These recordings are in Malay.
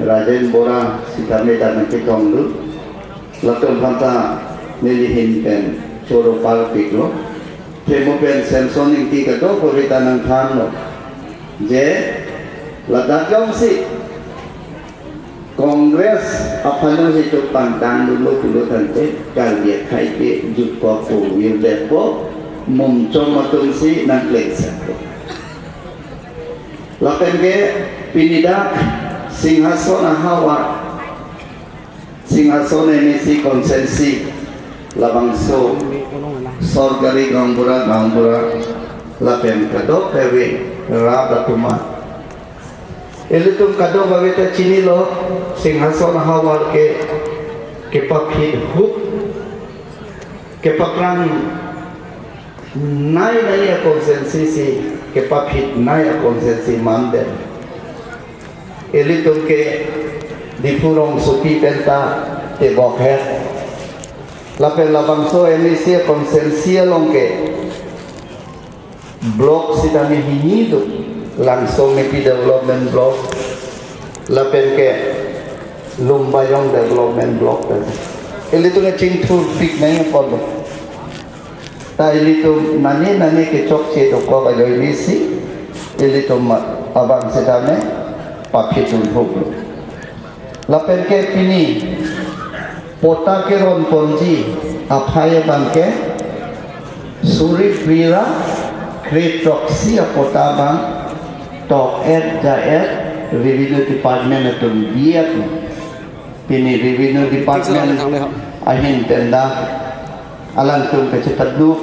Rajen Bora Sitame dan Kitonglu Latul Fanta Nilihin Pen Choro Palpiklo Temo Pen Samsoning Tika Do Puritanang Thanlo Je Ladakong si Kongres Apano Hito Pantang Dulu Tante Kalbiat Kaike Jukpo Pu Wildepo Mumchong Matung si Nangleksa Lapen ke Pinidak Singhason Hawa Singhason emisi konsensi Labangso Sorgari Gambura Lapen kado Kewe Rabatuma Elitum kado Bavita Chinilo Singhason Hawa ke Pakhid Huk ke Pakrang Nai konsensi si ke Pakhid Nai konsensi Manden Elitum ke Dipurong Suki Penta Te Bokhet Lapen Labangso emisi konsensi Longke Blok Sitami Hinido Langsung Mepi Development Block Lapen ke Lumbayong Development Block Elitum ke Cingtur Pik Nai Polo Ta elitum nani ke Chok Che Toko Bayo emisi Elitum Abang Sitame Pakitul Huklo Lapen ke Pini Pota ke Ron Ponji Aphaya Bangke Suri Prira Kretoksi Pota Bang Tok Jaet Revenue Department Atum Biat Pini Revenue Department Ahin Tenda Alantum Kecipadu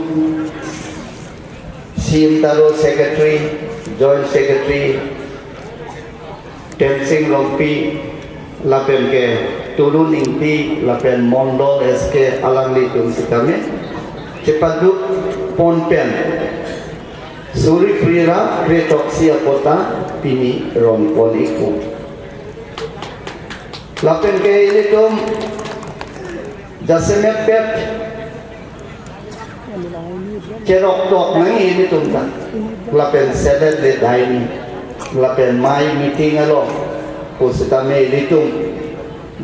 Sintaro Secretary Joint Secretary Tensing Rompi Lapen ke Turun Inti Lapen Mondo SK Alang Litung Sikame Cepadu Ponpen Suri Prira Kretoksi Apota Pini Rompon Iku Lapen ke Litung Jasemet Pet Cerok Tok Nangi Litung Lapen Sedet Le Daini Lapen mai meeting along Pusitame Litung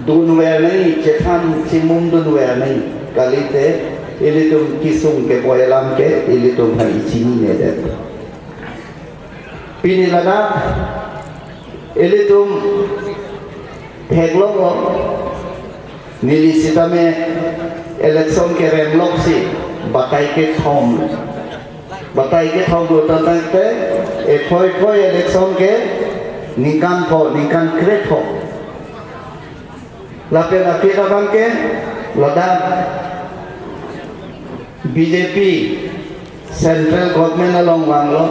Dunwer nahi Cekhan Simum Dunwer nahi Kalite Ilitung Kisung ke Boyalam ke Ilitung Hai Chini Nedet Pinilana Ilitung Heglong Nilisitame Election ke Remlok si Batai ke Thom Batai ke Thom Dutante Khoi election ke Nikan Kretho Lapen Apira Bangke Lada BJP Central Government along Banglo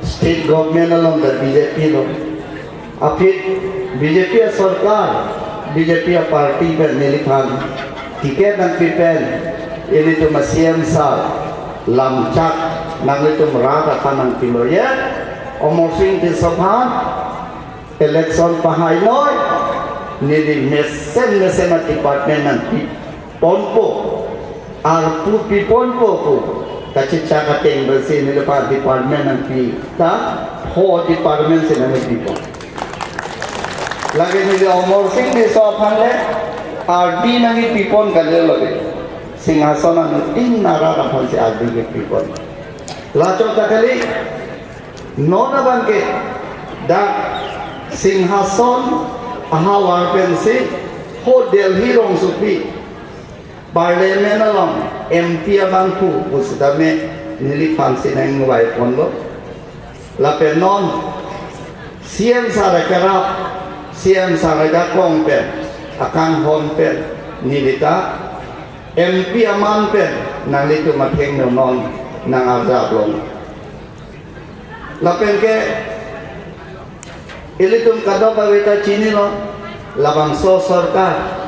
State Government along the BJP lo Apit BJP Sarkar BJP Party per Nilithan Tiket dan Pipen Ini tu Masiem Sal Lamcak Nangitum Rata Kanang Tiloya Omor Singh di Sabhan Election Pahainoy Nili Mesen Department nanti Ponpo Arpu Pi Ponpo ku Kacita Kateng Bersih Nili Pak Department nanti Ta Ho Department Senami Pipo Lagi Nili Omor Singh di Sabhan le RD Nangi Pipon Kali Lagi Singhasan Nanti Nara Rapan si RD ke Pipon Laco Takali Nona Bangke Dak Singhason Ahawar Pensi Ho Delhi Rong Supi Parliament along MP Abangku Usdame Nili Fansi Nang Wai Pondo Lapen non CM Sarakarap CM Saragakong Pen Akan Hon Pen Nilita MP Aman Pen Nang Litu Matheng Non Nang Azab Long Lapen ke Ilitum Kado Bavita Chini lo Labangso Sarkar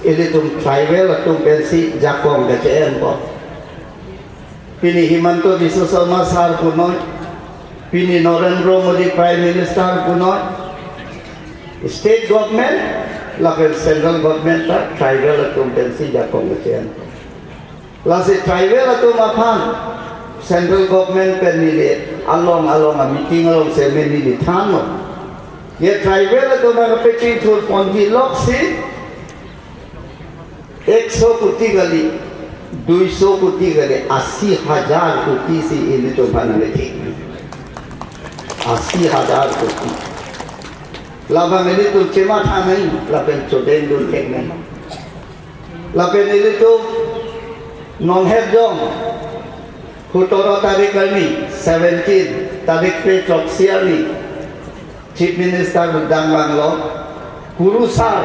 Ilitum Tribal Atum Pensi Jakong Gaceen po Pini Himanto Bisusama Sar Punoy Pini Narendra Modi Prime Minister Punoy State Government Lapen Central Government Tribal Atum Pensi Jakong Gaceen Lasi Tribal Atum Apan Central Government Penili along a meeting along Semeni Tano ये ट्राइबल तो मैं पेटी थोड़ पंजी लोग से 100 कोटी गली 200 कोटी गली 80,000 कोटी से इन्हें तो बनाने थे 80,000 कोटी लाभा मेरे तो चेमा था नहीं लाभें चोटें दूर टेक नहीं लाभें मेरे तो नॉन हेड जोंग 17 तारीख करनी 17 तारीख पे चौकसिया नी चीफ मिनिस्टर उद्यान बांग्लो कुरु सार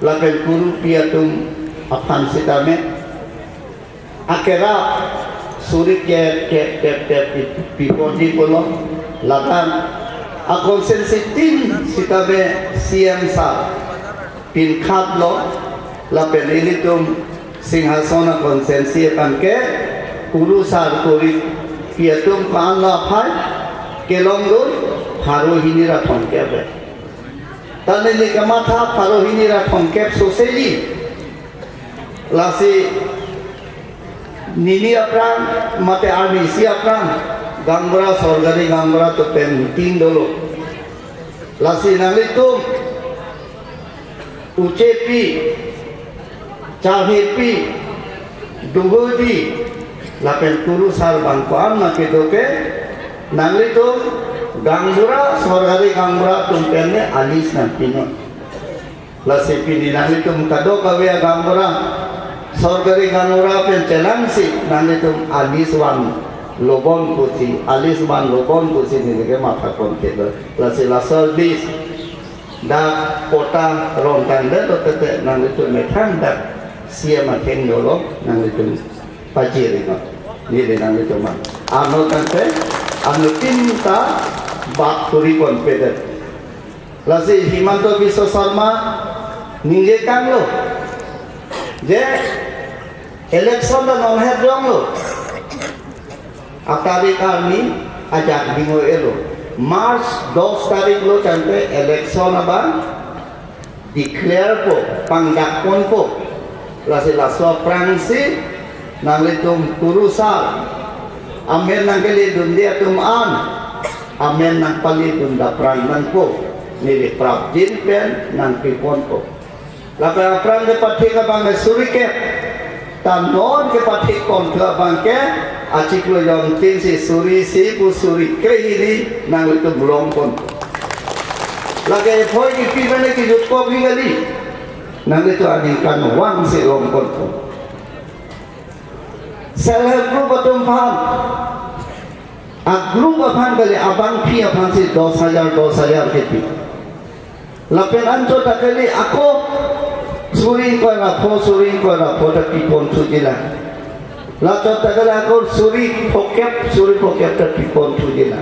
लाभें कुरु पिया तुम अफान सिता में akhirnya sulit ke pipodi polo laban akon sensitin sitabe CM sa pinkhat lo la penilitum singhasona konsensi panke ulu sar kori piatum kan la phai kelongdo pharo hinira thonke tane ni kamatha pharo hinira thonke soseli lasi Nini apran mate army si apran gambra sorgari gambra to pen 3 dolo lasi nalitu ucepi cahepi dugodi lapen turu sar bangkuan make doke nalitu gambra sorgari gambra to pen ne alis nampino lasi pini nalitu kado kawe gambra सरकारी गानोरा पेन चलांसी नाने तुम आलिसवान लोबन कुची आलिसवान लोबन कुची निके माथा कोन केलो लासे लासर दिस दा कोटा रोंटांदे तो तते नाने तुम मेथान दा सिया माथेन दोलो नाने तुम पाजिरे न निले नाने तुम आनो तंते आनो तिनता बात कोरी कोन पेदे लासे हिमंत विश्व शर्मा निजे कांगलो जे election da non head dong lo akari kami ajak bingo elo March 2 tarik lo sampai election apa declare po pangdakon po lasi laswa prangsi nalitum kurusal amen nangkeli dundia tum an amen nang pali dunda prangnan po nili prabjin pen nang pipon po lapa prang de patika bang surike non ke patik kon ke bangke acik lo jom tin si suri si pu suri kehiri nang itu belum pun lagi foi ki pi bane ki jut ko bi gali nang itu adingkan wang si lom pun self help group atum paham a group aphan bale abang pi aphan si 10,000 ke pi lapen anjo takali ako suri ko na pho ta pipon thujila la to tagala ko suri pokep ta pipon thujila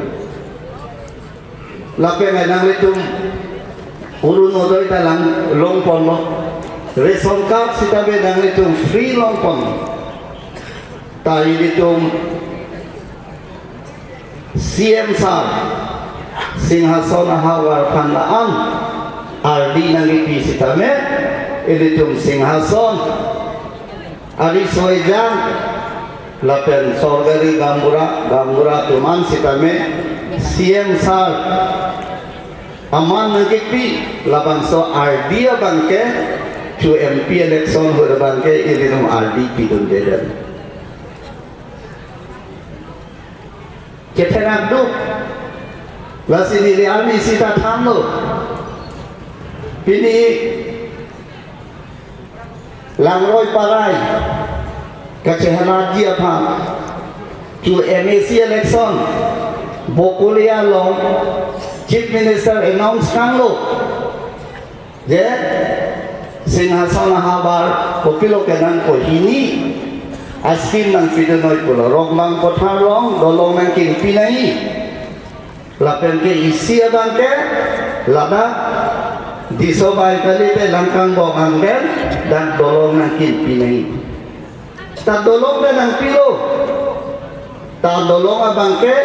la pe nang litum urun odoi ta lang long pon lo ration card sitabe nang litum free long pon ta litum CM sa singhasona hawar phandaan RD nang lipi sitame ilitum singhason ari soijan lapen sorgari gambura tuman sitame CM sar aman nangkipi labang so RD bangke to MP election hor bangke ilitum RD pidun dedan ketenak du lasini liani sita thamlo pini Langroi parai kecehanan dia paham to MAC election bokulia long chief minister announce kan lo je singhason habar kopilo kenan ko hini askin nang pidonoi pulo rogmang kothar long dolong nang kin pinai lapen ke isi abangke lada disobai kali pe langkang bo mangkel dan dolong nangkin pinai ta dolong na nang pilo ta dolong abangke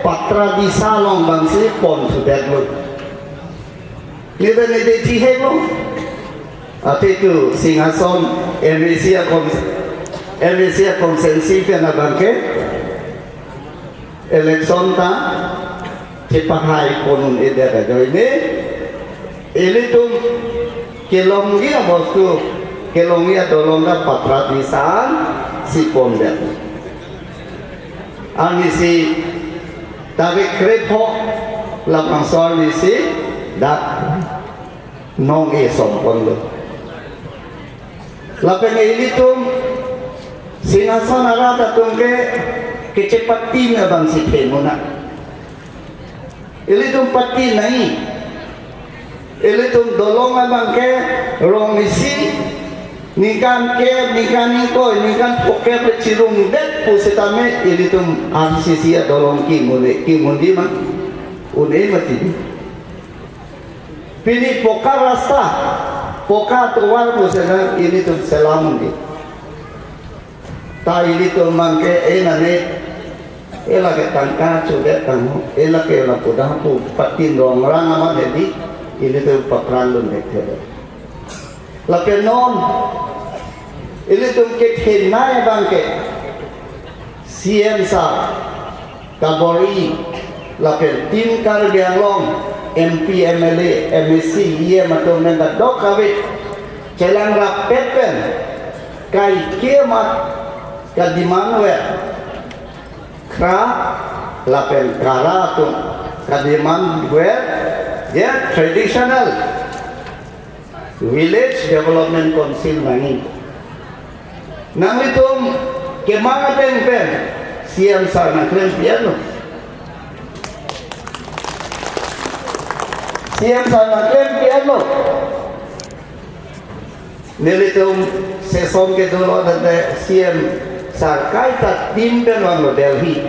patra di salong bangsi pon sudah lo nida nida cihemo ate tu singhason MAC konsensi pe na bangke election ta cepakai konun eda jadi ini tuh kelonggia bosku kelonggia dolongga patratisan si pondet ani si tarik krepo lapang soal di si dak nong sompon lo lapang ini tuh singasan arata tuh kecepatin abang si pemuna ini tuh pati naik ini tuh dolong abang ke rong isi nikan ke nikan niko nikan poke pecirung det pusitame ini tuh arsisi ya dolong kimundi mah udah mati pilih poka rasa poka tuar pusana ini tuh selamun di ta ini tuh mangke nane ela ke tangka sudah tamu ela ke ela pudah pu patin dong orang amat jadi ini tuh pakran lun dekade lapen non ini tuh ke kenai bangke CM sa kabori lapen tim kar bianglong MP MLA MSC ia matong nenda dok kawit celang rapepen kai kemat kadimanwe kra lapen kara tu kadiman gue ya traditional village development council nani nang itu kemana pen siam sana keren piano siam sana keren piano nilitum seson ke dulu ada siam sarkai tak timpen wang Delhi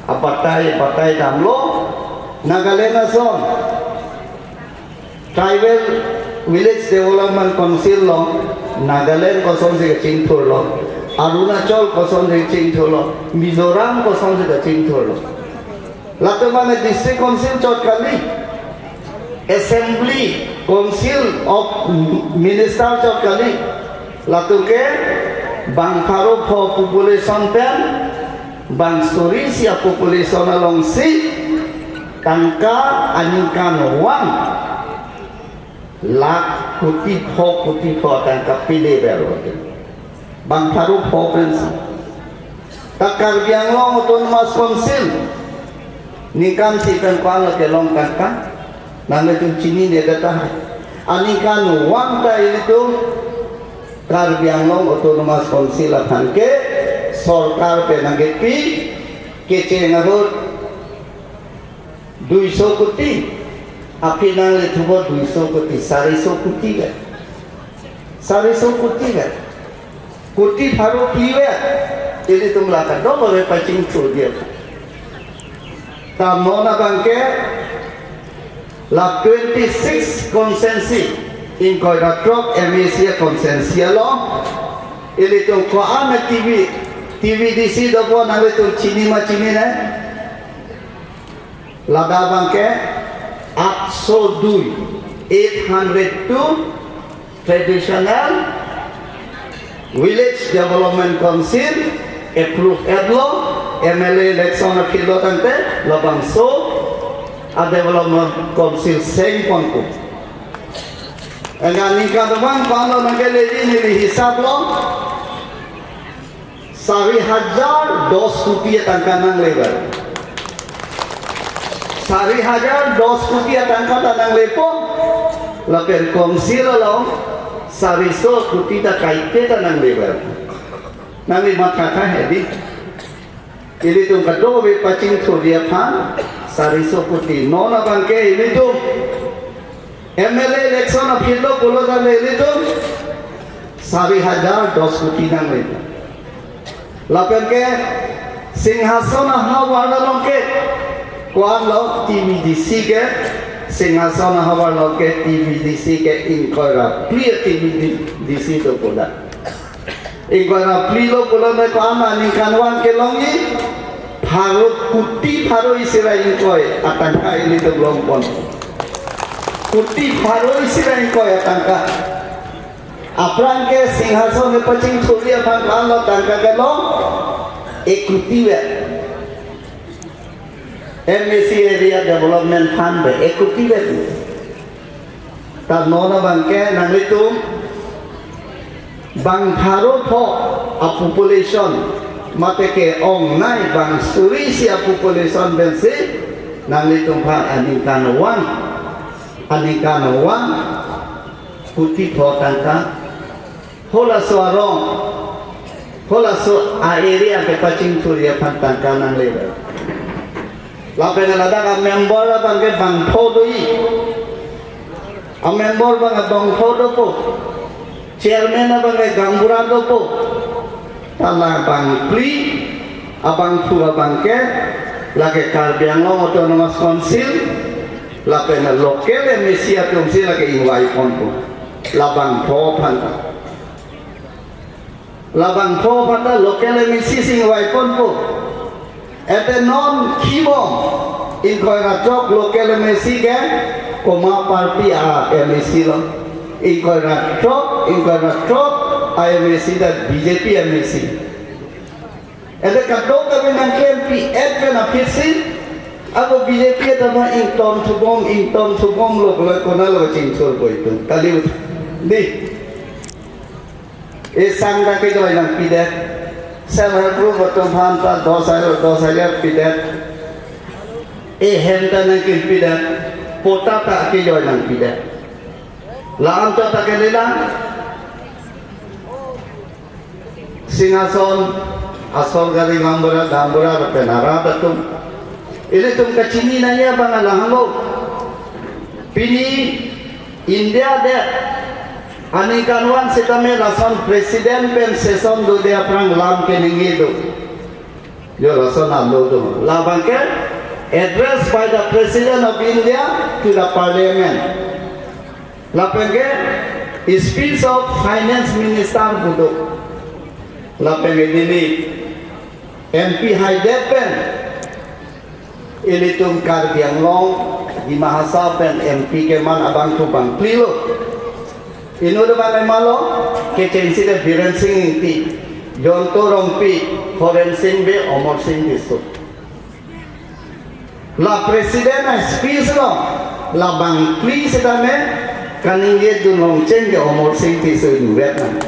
apatai damlo Nagalena son tribal village development council lo Nagaland koson se cingthur lo Arunachal koson se cingthur lo Mizoram koson se cingthur lo lato mane district council chot kali assembly council of minister chot kali lato ke bang Pharo for population pen bang Sorisia population along si tangka anyukan wang lak kuti pho tangka pilih baru bang Pharo province takar biang long autonomous council nikan si pen kuala ke long tangka nang itu cini dia kata anikan wang ta itu Karbianglong Autonomous Council akan ke सरकार पे नगेती केचे नगोर 200 कोटी आपके नाम ले थोड़ा 200 कोटी 450 कोटी है 450 कोटी है कोटी फारो पीवे ini tuh melaka dong oleh pacing tu dia tamu na bangke la 26 konsensi in koi drop MAC konsensi lo ini tuh ko ame TVDC do po na tu chini ma chini ne lada bangke 802 traditional village development council approve edlo MLA election of Kilo Tante Labangso a development council same konku enggak nikah teman kalau nangkele ini dihisap lo 4,010 kopi tangkanang lebar 4,010 kopi tangkanang lepo laper council lo 400 kopi ta kaite tanang lebar nami matata hedi ini tuh kado be pacing surya pan 400 kopi nona bangke ini tuh MLA election of Kilo Pulo dan ini tuh 4,010 kopi nang lebar lapen ke सिंहासन हवा लोके कुआं लोग TVDC के सिंहासन हवा लोके TVDC के इनकोरा प्रिय TVDC तो बोला इनकोरा प्रिय लो बोला ने कुआं मानी कानवान के लोंगी फारो कुट्टी फारो इसीरा इनकोय आतंका इली तो लोग बोल कुट्टी फारो इसीरा इनकोय आतंका अपरान के सिंहासन में पचिंग छोड़ी अपन कान लो तंका के लो एक कुट्टी वे MAC area development fund be equity be ta nona bangke nanglitum bang tharo tho a population mate ke ong nai bang suri si a population ben si nanglitum pha anikan wan puti tho tangka hola suarong hola su a area ke paching turia phan tangka nangle la pena la da member la bangke bang tho doi a member bang dong tho do po chairman la bangke gambura do po tala bang pli abang thu bangke la ke Karbi Anglong Autonomous Council la pena local MAC atumsi la ke ingwai konpo labang tho phanta local MAC singwai konpo ete non kibom in koira chok local MAC ke koma party a MAC lo in koira chok a MAC da BJP MAC ete kadok kami nang KMP ete na pitsi ako BJP tama in tom subom lo kona lo chingchor ko itu kali di e sangda ke joy nang pidet self-help group batom phanta 10,000 pidet e henda nang pidet pota ta ke joy nang pidet lam ta ke lilang singason asal gari gambura penara batum ini tum kacini naya bangalahanggo pini India de anikanwan setame rason presiden pen session do de aprang lam ke ningi do yo rason alo do labang ke address by the president of India to the parliament lapeng ke speech of finance minister budo lapeng ini MP Haidepen ilitum Karbi Anglong di Mahasa pen MP ke man abang tu bang plilo ino de bang malo ke censi de Biren Singh inti jonto rompi Horen Singh be Omar Singh disu la presiden speech lo la bang please sedame kaninge du long chen ke Omar Singh disu du Vietnam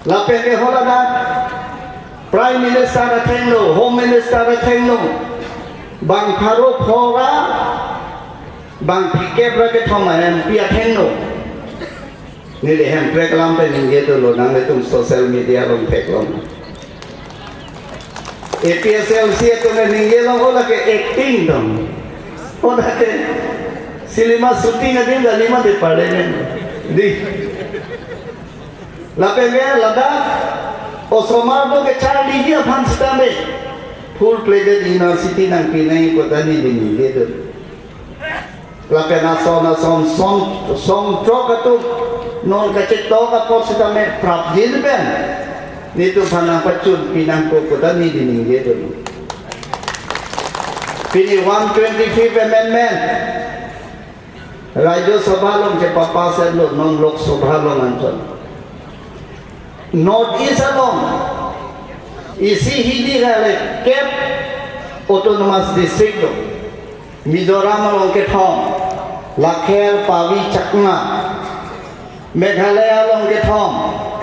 la peke hola da Prime Minister Athengno, Home Minister Athengno, bang Pharo Phora, bang Phikep Rake Thoma MP Athengno. Ni le hem trek lam pe ninge to lo nang le tum social media long thek long. APSL sia to ne ninge long hola ke acting dong. Hola ke cinema shooting adin da lima de pade ne. Di. La pe me lada o somardo ke Charlie dia phanstame full pledged university nang pinai potani dini dedo la pena son trokatu non kache toka positame prap jilben nitu phana pachun pinang ko potani dini dedo pini 125th amendment Rajya Sabha long je papa se lo non Lok Sabha long anton North East along isi hindi gale Cape Autonomous District do Mizoram along ke thom Lakher Pavi Chakma Meghalaya along ke thom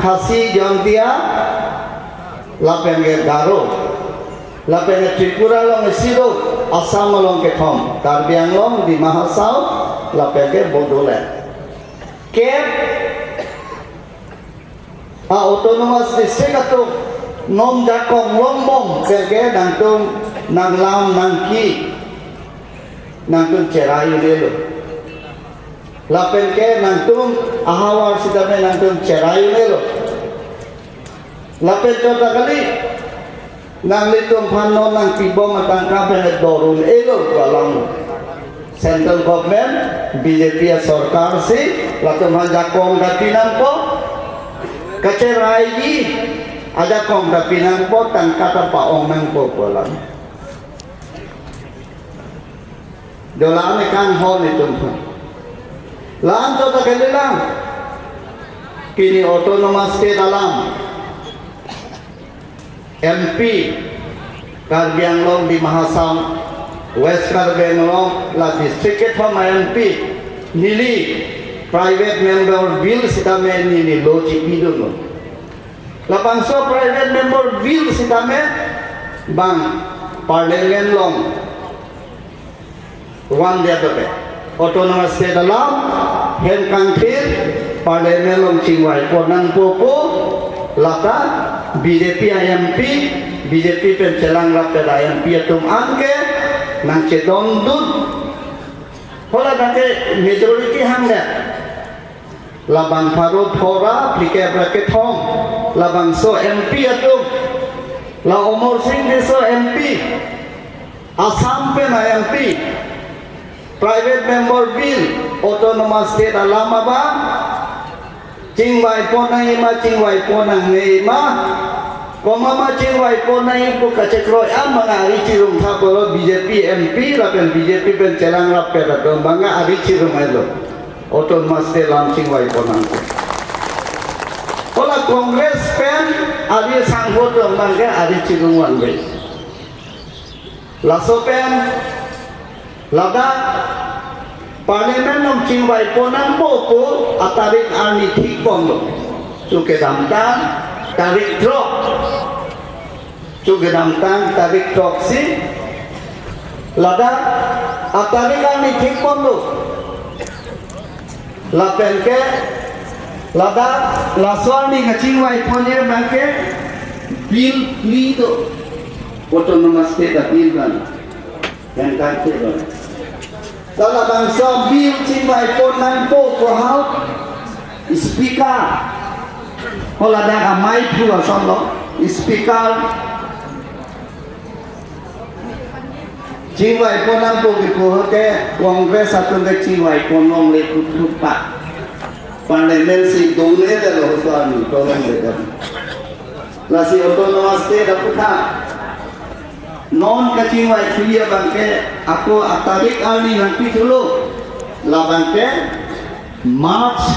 Khasi Jontia Lapenge Garo Lapenge Tripura along Siro Assam along ke thom Karbi Anglong di Mahasau Lapenge Bodoland Cape Autonomous District atau nom jakong lombong kerja nangtung nanglam nangki nangtung cerai dulu lapen ke nangtung ahawar sidame nangtung cerai dulu lapen contoh kali nang litung pano nang tibo matang kapan dorun elo dalam central government BJP sarkar si latung jakong kapinan po kacerai di ada kong kapinan po tan kata paong nang po polang dolan kan hon itu lan to ta kalilang kini autonomous ke dalam MP Karbi Anglong di Mahasam, West Karbi Anglong la district from MP, nili private member bill sitame nili loji pidun. La bangso private member bill sitame bang parliament long one dia dobe. Autonomous state alam, hem country, parliament long cingwai ponang popo, lata BJP IMP, BJP pencelang rapid IMP atum angke, nang cedon dud, hola dake majority hangga, labang Farud Thora, plike bracket home, labang so MP atum, la Omar Singh deso MP, Assam pen IMP. Private member bill, autonomous state alam ba? Cingwai ponang ima, cingwai ponang neima. Komama cingwai ponang ibu kacekroy am mga aricirum tapolo BJP MP, lapen BJP pencelang rapet atau bangga aricirum elo. Autonomous state alam cingwai ponang. Kalau Kongres pen ari sangkut bangga aricirum wanwe. Laso pen lada parlimen nom cingwai ponang popo atarik arni thik pondo cuke damtan tarik drop cuke damtan tarik drop si lada atarik arni thik pondo lapen ke lada laswar ni cingwai ponye bangke bil lido autonomous state appeal kan yang kaki kan. Kalau bangsa bil cingwai ponang po kohal speaker, kalau ada amai pula sama speaker cingwai ponang po gitu ke kongres atau ke cingwai ponong lekut lupa. Parlemen si done dah suami tolong mereka. Nasi otonomas te dapat non kacing wai kuliah bangke aku atarik alni nanti dulu la bangke March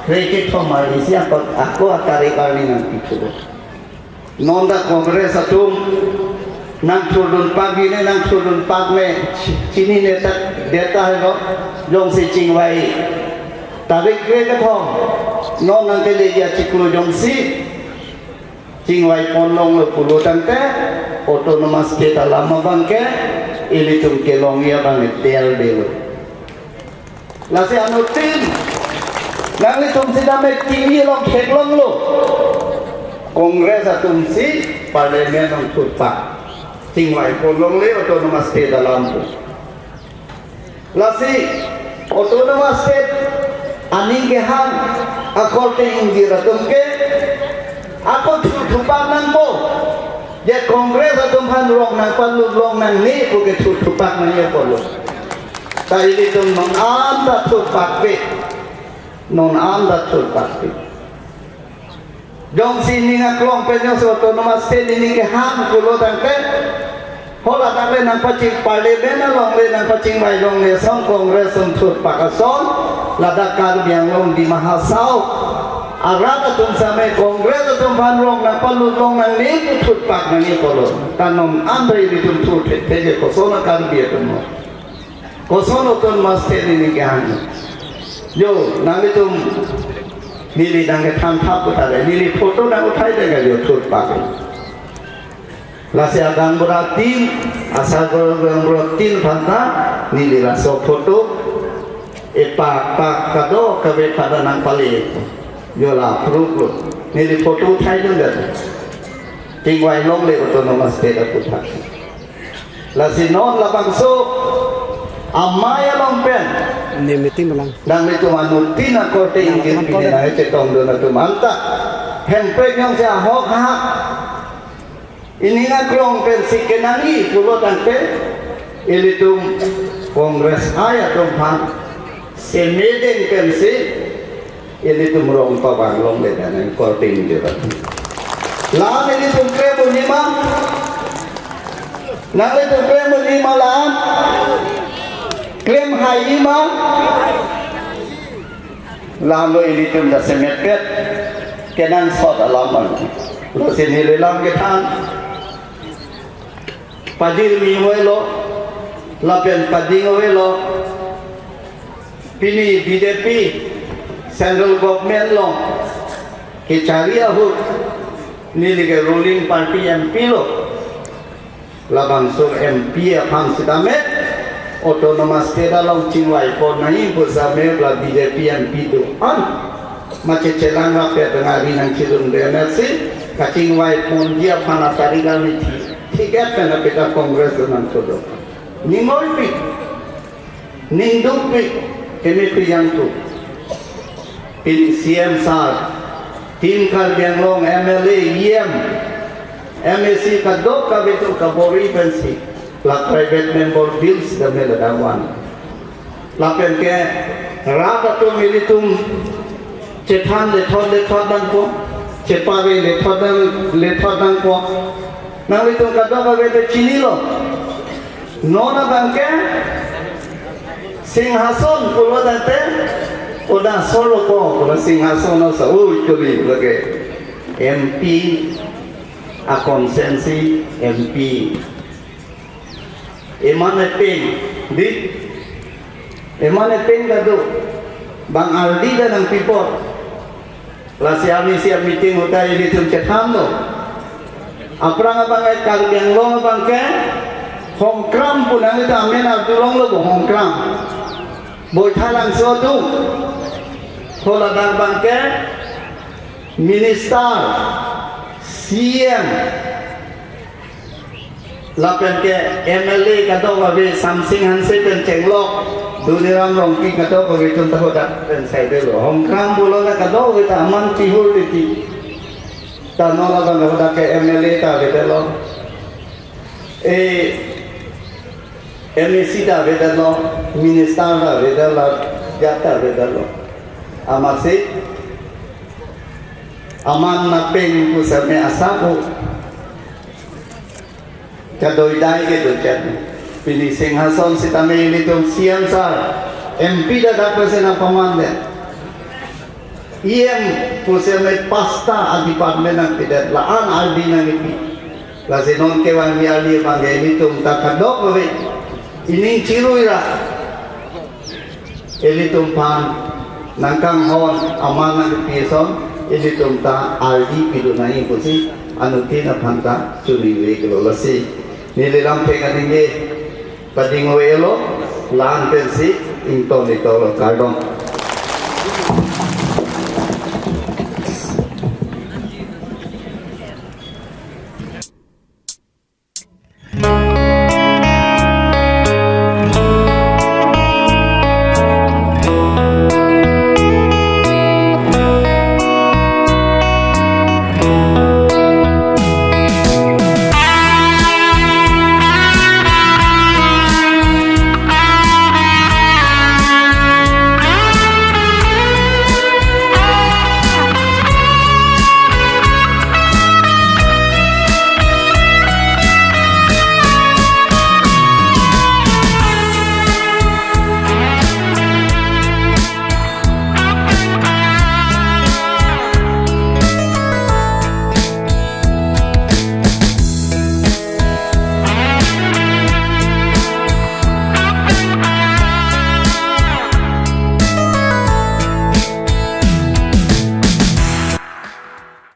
cricket for Malaysia aku atarik alni nanti dulu non da kongres atum nang turun pagi ne nang turun pag me sini ne tak data hai lo jong si cing wai tarik cricket hong non nang tele dia ciklu jong si cingwai ponlong le puluh tangke autonomous state lama bangke ilitum kelong ya bang tel delu lase anu tim nang litum sidame TV long keklong lo kongres atum si parlemen long tutpa cingwai ponlong le autonomous state dalam lase autonomous state aning kehan according diratum ke aku tutupan nang po, jadi kongres atau panrong nang palu long nang ni bukan tutupan nang ya polo. Tapi itu non anda tutupan be, non anda tutupan be. Jom sini ngaklong penyong otonomas state ini ke ham kulo tangke, hola tangke nang pacing parlemen long le nang pacing mai long le song kongres song tutupan kason, lada Karbi Anglong di Mahasau. Arata tum sampai kongres tum panrong na palulong na ni tutpak na ni polo tanom andai di tum tut teje kosono Karbi tum kosono tum master ni kyan yo nang tum nili dang tham thap utare nili foto dang uthai dega yo tutpak lase agang beratin asal beratin phanta nili raso foto epak pak kado kabe pada nang pali yola proof nili foto uthai dong dah tingwai long le autonomous state aputha la sinon la bangso amaya long pen ni meeting lang dang itu manutin korte ingin pindah cetong dona tu manta hempek yang saya hok hak ini ngaklong pen sikenani pulo tangke ilitum kongres ayat tumpang semeden pen si ini tu merong pabang long le dan korting juga. Lahan ini tu krem lima, nang itu krem lima lahan, krem hai lima, lahan lo ini tu dah semetpet, kenan sot alaman, lo sini lelang ketan, Padir miwelo, lapian padingwelo, pini BJP, central government lo, kecaria hut, nilige ruling party MP lo, labang sur MP apang sitamet, autonomous state long cingwai por naim pusame bla BJP MP tu an, macam celang apa tengari nang cilung DNC, kacingwai pun dia panatari kami tiga pena peta kongres dengan todo. Ningol pi, ningduk pi, kami yang tu. Pilih CM sar, tim Karbiang Long MLA IM, MSC kadok kabitu kabori pensi, la private member bills dami ladawan. Lapen ke rapat tu militum cetan letod dan ko, cepare letod dan ko. Nang itu kadok kabitu cini lo. Nona bangke Singhason pulo dante udah solo ko pulo Singhason sa kuli lagi MP akonsensi MP emane ping kado Bang Aldi dan ang pipot la siap meeting utai di tempat lo aprang abang ay Karbiang Long bangke Hongkram pun ang ito amin Abdulong lo Hongkram boy thalang sotu thola dan bangke minister CM lapen ke MLA kato babe samsing hanse pen cenglok duniram rongki kato babe contoh dak pen side lo Hongkram bulo na kato kita aman tihul diti tanola bang dak ke MLA ta bete lo MSC dah beda lo, minister dah beda lo, jata beda lo. Amasih, aman napeng pusame asapu. Kadoi dai ke tujuan. Pilih Singhason si tame ini tu CM sar, MP dah dapat sena pemande. IM pusame pasta department ang tidak laan aldi nang ipi. Lasi non kewan miali bangga ini tu tak kadok babe. Ini cirui lah. Ini tumpan nangkang hon amanah dipison. Ini tumta aldi pidu nai pusi anutina phanta curi lego lasi. Nili lampengan ini padingo elo lan pensi intong itolo kardong.